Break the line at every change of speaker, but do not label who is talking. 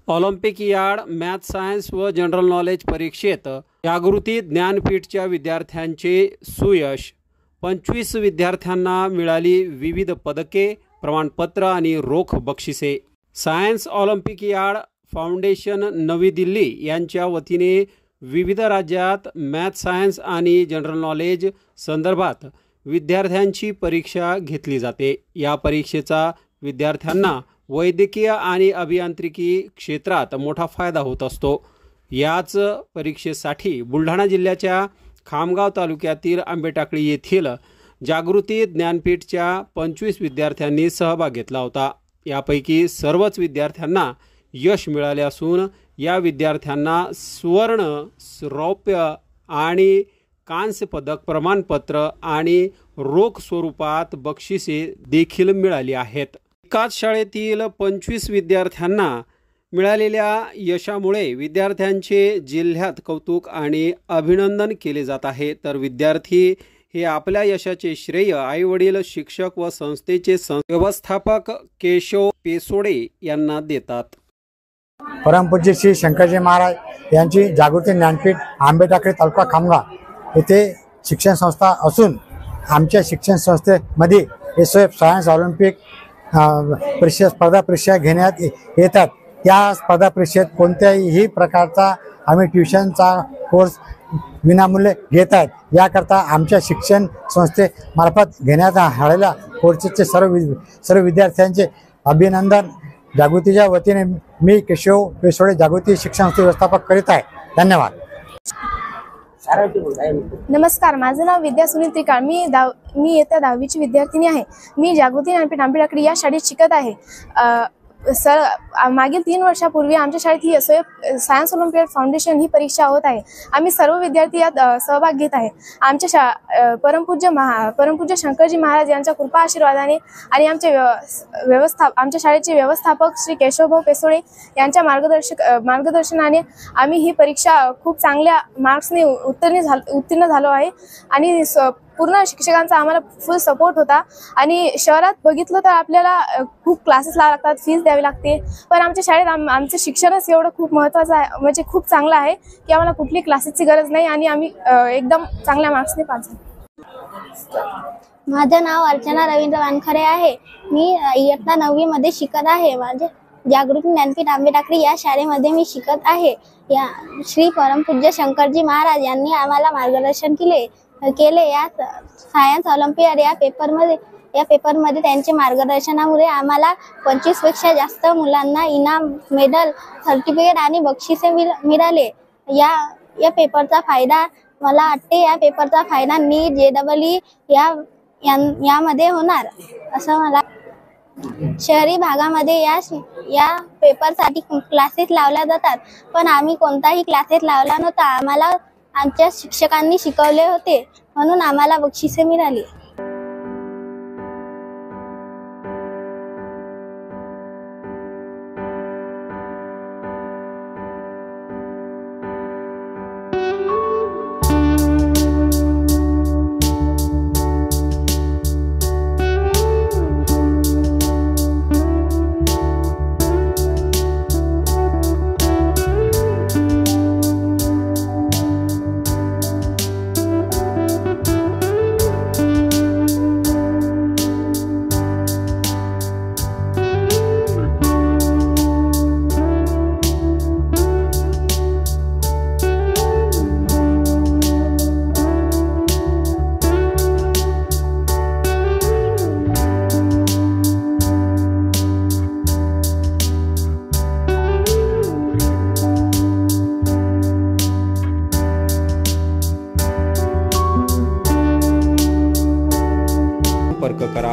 Olympiad math science व general knowledge परीक्षेत जागृती ज्ञानपीठच्या विद्यार्थ्यांचे सुयश। 25 विद्यार्थ्यांना मिळाली विविध पदके, प्रमाणपत्र आणि रोख बक्षिसे। सायन्स ऑलिम्पियाड फाउंडेशन नवी दिल्ली यांच्या वतीने विविध राज्यात मॅथ सायन्स आणि जनरल नॉलेज संदर्भात विद्यार्थ्यांची परीक्षा घेतली जाते। या परीक्षेचा विद्यार्थ्यांना वैद्यकीय आणि अभियांत्रिकी क्षेत्रात मोठा फायदा होत असतो। याच परीक्षेसाठी बुलढाणा जिल्ह्याच्या खामगाव तालुक्यातील आंबेटाकळी येथील जागृती ज्ञानपीठच्या 25 विद्यार्थ्यांनी सहभाग घेतला होता। यापैकी सर्वच विद्यार्थ्यांना यश मिळाले असून या विद्यार्थ्यांना सुवर्ण, रौप्य आणि कांस्य पदक, प्रमाणपत्र आणि रोख स्वरूपात बक्षिसे देखील मिळाली आहेत। एकाच शाळेतील 25 विद्यार्थ्यांना मिळालेल्या यशामुळे विद्यार्थ्यांचे जिल्ह्यात कौतुक आणि अभिनंदन केले जात आहे। तर विद्यार्थी हे आपल्या यशाचे श्रेय आईवडील, शिक्षक व संस्थेचे व्यवस्थापक केशव पेसोडे यांना देतात।
परमपूज्य श्री शंकरजी महाराज यांची जागृती ज्ञानपीठ आंबेटाकळी तालुका खामगाव येथे शिक्षण संस्था असून आमच्या शिक्षण संस्थेमध्ये SOF सायन्स ऑलिम्पिक स्पर्धा परीक्षा घेण्यात येतात। त्या स्पर्धा परीक्षेत कोणत्याही प्रकारचा आम्ही ट्युशनचा कोर्स विनामूल्य घेत आहेत। याकरता आमच्या शिक्षण संस्थेमार्फत घेण्यात आलेल्या कोर्सचे सर्व विद्यार्थ्यांचे अभिनंदन जागृतीच्या वतीने मी केशव पेसोडे जागृती शिक्षण संस्थे व्यवस्थापक करीत आहे। धन्यवाद।
नमस्कार, माझं नाव विद्या सुनील त्रिकाळ। मी येत्या 10वीची विद्यार्थिनी आहे। मी जागृती ज्ञानपीठ आंबेटाकळी या शाळेत शिकत आहे। मागील 3 वर्षापूर्वी आमच्या शाळेत ही SOF सायन्स ऑलिम्पियाड फाउंडेशन ही परीक्षा होत आहे। आम्ही सर्व विद्यार्थी यात सहभाग घेत आहे। आमच्या परमपूज्य शंकरजी महाराज यांच्या कृपा आशीर्वादाने आणि आमच्या शाळेचे व्यवस्थापक श्री केशवभाऊ पेसोडे यांच्या मार्गदर्शनाने आम्ही ही परीक्षा खूप चांगल्या मार्क्सने उत्तीर्ण झालो आहे आणि पूर्ण शिक्षकांचा आम्हाला फुल सपोर्ट होता। आणि शहरात बघितलं तर आपल्याला खूप क्लासेस लागतात, फीस द्यावी लागते, पण आमच्या शाळेत आमचं शिक्षणच एवढं खूप महत्त्वाचं आहे, म्हणजे खूप चांगलं आहे की आम्हाला कुठली क्लासेसची गरज नाही आणि आम्ही एकदम चांगल्या मार्क्सने पास झालो।
माझं नाव अर्चना रवींद्र वानखरे आहे। मी इयत्ता 9वी मध्ये शिकत आहे। माझे जागृती ज्ञानपीठ आंबेटाकळी या शाळेमध्ये मी शिकत आहे। या श्री परमपूज्य शंकरजी महाराज यांनी आम्हाला मार्गदर्शन केले या सायन्स ऑलिम्पियाड या पेपरमध्ये त्यांच्या मार्गदर्शनामुळे आम्हाला 25 पेक्षा जास्त मुलांना इनाम, मेडल, सर्टिफिकेट आणि बक्षिसे मिळाले। या पेपरचा फायदा मला वाटते या पेपरचा फायदा नीट, JEE यामध्ये होणार असं मला। शहरी भागामध्ये या पेपरसाठी क्लासेस लावल्या जातात, पण आम्ही कोणताही क्लासेस लावला नव्हता। आम्हाला आमच्या शिक्षकांनी शिकवले होते म्हणून आम्हाला बक्षिसे मिळाली।
संपर्क करा।